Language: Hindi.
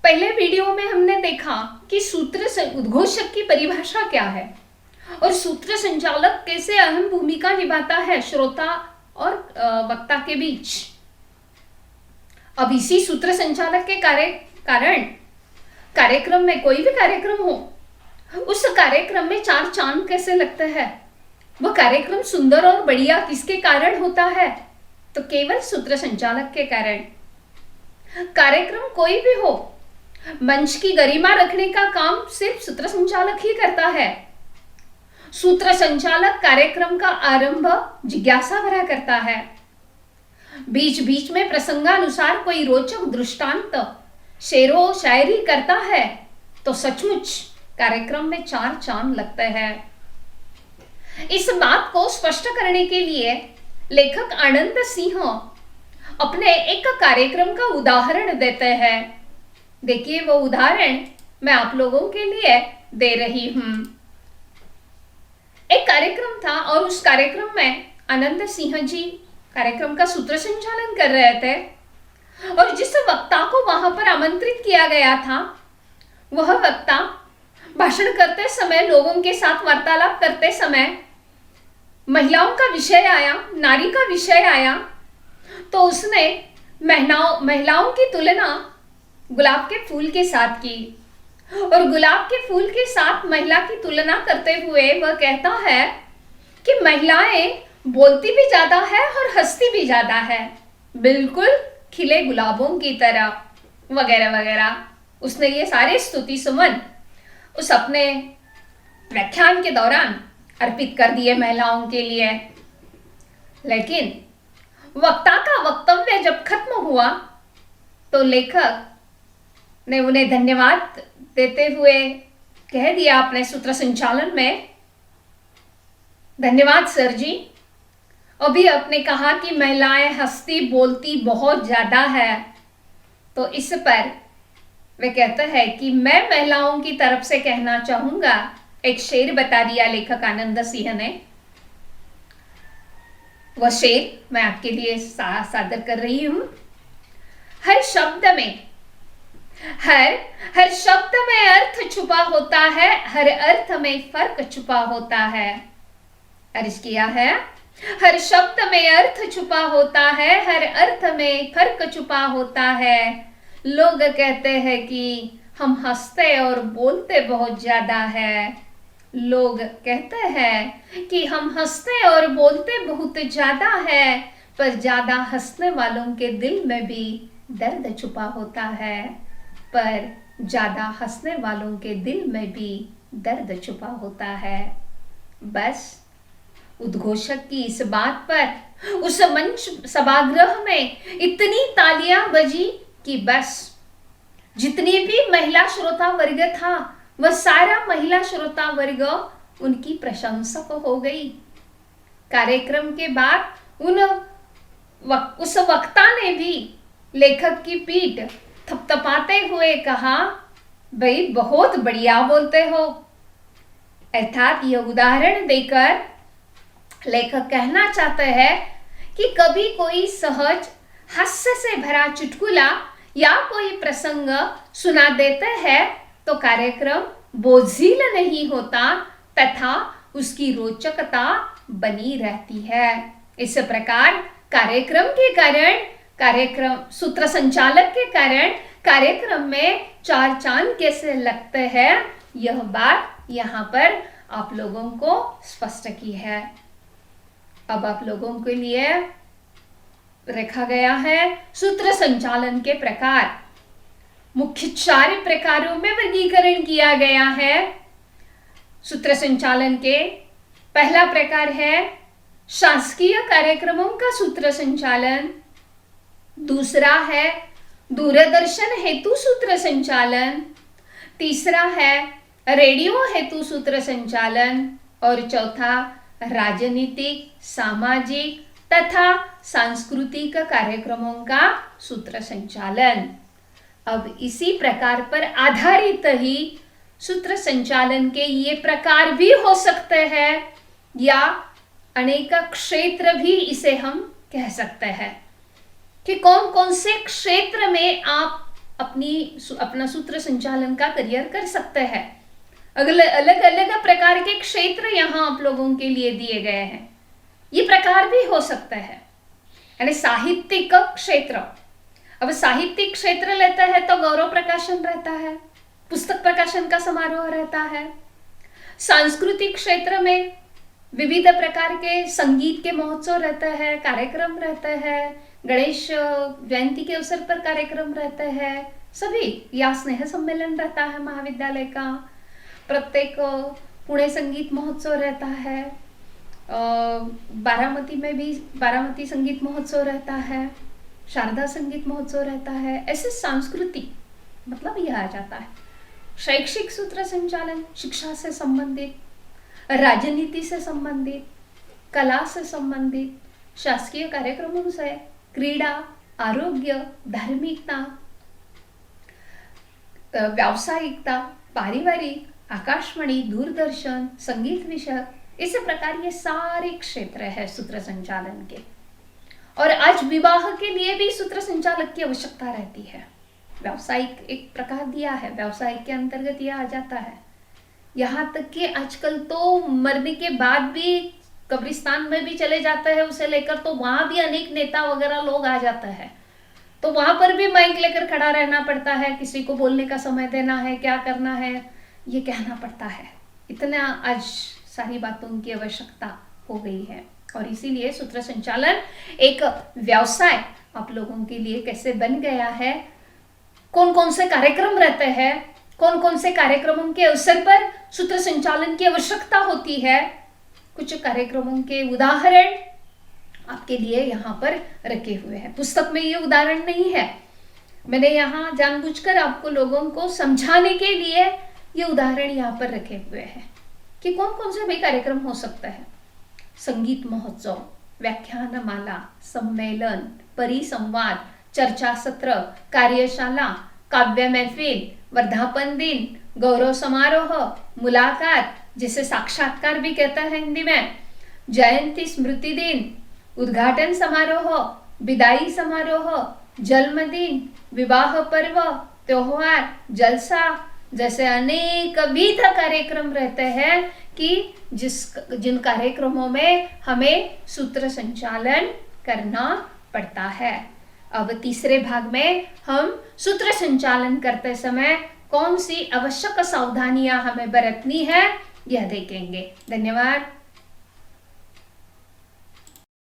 पहले वीडियो में हमने देखा कि उद्घोषक की परिभाषा क्या है और सूत्र संचालक कैसे अहम भूमिका निभाता है श्रोता और वक्ता के बीच। अब इसी सूत्र संचालक के कारण कार्यक्रम में, कोई भी कार्यक्रम हो, उस कार्यक्रम में चार चांद कैसे लगते हैं। वह कार्यक्रम सुंदर और बढ़िया किसके कारण होता है? तो केवल सूत्र संचालक के कारण। कार्यक्रम कोई भी हो, मंच की गरिमा रखने का काम सिर्फ सूत्र संचालक ही करता है। सूत्र संचालक कार्यक्रम का आरंभ जिज्ञासा भरा करता है। बीच बीच में प्रसंगानुसार कोई रोचक दृष्टांत, शेरो शायरी करता है तो सचमुच कार्यक्रम में चार चांद लगते हैं। इस बात को स्पष्ट करने के लिए लेखक आनंद सिंह अपने एक कार्यक्रम का उदाहरण देते हैं। देखिए, वो उदाहरण मैं आप लोगों के लिए दे रही हूं। एक कार्यक्रम था और उस कार्यक्रम में आनंद सिंह जी कार्यक्रम का सूत्र संचालन कर रहे थे और जिस वक्ता को वहां पर आमंत्रित किया गया था, वह वक्ता भाषण करते समय, लोगों के साथ वार्तालाप करते समय महिलाओं का विषय आया, नारी का विषय आया, तो उसने महिलाओं की तुलना गुलाब के फूल के साथ की और गुलाब के फूल के साथ महिला की तुलना करते हुए वह कहता है कि महिलाएं बोलती भी ज्यादा है और हंसती भी ज्यादा है, बिल्कुल खिले गुलाबों की तरह, वगैरह वगैरह। उसने ये सारे स्तुति सुमन उस अपने व्याख्यान के दौरान अर्पित कर दिए महिलाओं के लिए। लेकिन वक्ता का वक्तव्य जब खत्म हुआ तो लेखक ने उन्हें धन्यवाद देते हुए कह दिया अपने सूत्र संचालन में, धन्यवाद सर जी। अभी आपने कहा कि महिलाएं हंसती बोलती बहुत ज्यादा है, तो इस पर वे कहते हैं कि मैं महिलाओं की तरफ से कहना चाहूंगा। एक शेर बता दिया लेखक आनंद सिंह ने। वह शेर मैं आपके लिए सादर कर रही हूं। हर शब्द में अर्थ छुपा होता है, हर अर्थ में फर्क छुपा होता है। अर्ज किया है, हर शब्द में अर्थ छुपा होता है, हर अर्थ में फर्क छुपा होता है। लोग कहते हैं कि हम हंसते और बोलते बहुत ज्यादा है। लोग कहते हैं कि हम हंसते और बोलते बहुत ज्यादा है, पर ज्यादा हंसने वालों के दिल में भी दर्द छुपा होता है। पर ज्यादा हंसने वालों के दिल में भी दर्द छुपा होता है। बस उद्घोषक की इस बात पर उस मंच सभागृह में इतनी तालियां बजी कि बस जितनी भी महिला श्रोता वर्ग था, वह सारा महिला श्रोता वर्ग उनकी प्रशंसक हो गई। कार्यक्रम के बाद उस वक्ता ने भी लेखक की पीठ थपथपाते हुए कहा, भाई बहुत बढ़िया बोलते हो। अर्थात यह उदाहरण देकर लेखक कहना चाहते हैं कि कभी कोई सहज हास्य से भरा चुटकुला या कोई प्रसंग सुना देते हैं तो कार्यक्रम बोझिल नहीं होता तथा उसकी रोचकता बनी रहती है। इस प्रकार कार्यक्रम सूत्र संचालक के कारण कार्यक्रम में चार चांद कैसे लगते हैं, यह बात यहाँ पर आप लोगों को स्पष्ट की है। अब आप लोगों के लिए रखा गया है सूत्र संचालन के प्रकार। मुख्य 4 प्रकारों में वर्गीकरण किया गया है सूत्र संचालन के। पहला प्रकार है शासकीय कार्यक्रमों का सूत्र संचालन। दूसरा है दूरदर्शन हेतु सूत्र संचालन। तीसरा है रेडियो हेतु सूत्र संचालन और चौथा राजनीतिक, सामाजिक तथा सांस्कृतिक कार्यक्रमों का सूत्र संचालन। अब इसी प्रकार पर आधारित ही सूत्र संचालन के ये प्रकार भी हो सकते हैं या अनेक क्षेत्र भी इसे हम कह सकते हैं कि कौन कौन से क्षेत्र में आप अपना सूत्र संचालन का करियर कर सकते हैं। अलग अलग प्रकार के क्षेत्र यहाँ आप लोगों के लिए दिए गए हैं। ये प्रकार भी हो सकता है, यानी साहित्यिक क्षेत्र। अब साहित्यिक क्षेत्र लेता है तो गौरव प्रकाशन रहता है, पुस्तक प्रकाशन का समारोह रहता है। सांस्कृतिक क्षेत्र में विविध प्रकार के संगीत के महोत्सव रहते हैं, कार्यक्रम रहते हैं, गणेश जयंती के अवसर पर कार्यक्रम रहते हैं, सभी या स्नेह सम्मेलन रहता है महाविद्यालय का, प्रत्येक पुणे संगीत महोत्सव रहता है, बारामती में भी बारामती संगीत महोत्सव रहता है, शारदा संगीत महोत्सव रहता है। ऐसे सांस्कृतिक मतलब यह आ जाता है। शैक्षिक सूत्र संचालन शिक्षा से संबंधित, राजनीति से संबंधित, कला से संबंधित, शासकीय कार्यक्रमों से, क्रीड़ा, आरोग्य, धार्मिकता, व्यावसायिकता, पारिवारिक, आकाशवाणी, दूरदर्शन, संगीत विषय, इस प्रकार ये सारे क्षेत्र है सूत्र संचालन के। और आज विवाह के लिए भी सूत्र संचालक की आवश्यकता रहती है। व्यावसायिक एक प्रकार दिया है, व्यावसायिक के अंतर्गत यह आ जाता है। यहाँ तक कि आजकल तो मरने के बाद भी कब्रिस्तान में भी चले जाते हैं उसे लेकर, तो वहां भी अनेक नेता वगैरह लोग आ जाते हैं, तो वहां पर भी माइक लेकर खड़ा रहना पड़ता है, किसी को बोलने का समय देना है, क्या करना है ये कहना पड़ता है। इतना आज सारी बातों की आवश्यकता हो गई है और इसीलिए सूत्र संचालन एक व्यवसाय आप लोगों के लिए कैसे बन गया है। कौन कौन से कार्यक्रम रहते हैं, कौन कौन से कार्यक्रमों के अवसर पर सूत्र संचालन की आवश्यकता होती है, कुछ कार्यक्रमों के उदाहरण आपके लिए यहाँ पर रखे हुए हैं। पुस्तक में ये उदाहरण नहीं है, मैंने यहाँ जानबूझकर आपको लोगों को समझाने के लिए ये उदाहरण यहाँ पर रखे हुए हैं कि कौन कौन से भी कार्यक्रम हो सकता है। संगीत महोत्सव, व्याख्यानमाला, सम्मेलन, परिसंवाद, चर्चा सत्र, कार्यशाला, काव्य महफिल, वर्धापन दिन, गौरव समारोह, मुलाकात जिसे साक्षात्कार भी कहता है हिंदी में, जयंती स्मृति दिन, उद्घाटन समारोह, विदाई समारोह, जन्मदिन, विवाह पर्व, त्योहार, जलसा जैसे अनेक विध कार्यक्रम रहते हैं कि जिन कार्यक्रमों में हमें सूत्र संचालन करना पड़ता है। अब तीसरे भाग में हम सूत्र संचालन करते समय कौन सी आवश्यक सावधानियां हमें बरतनी है यह देखेंगे। धन्यवाद।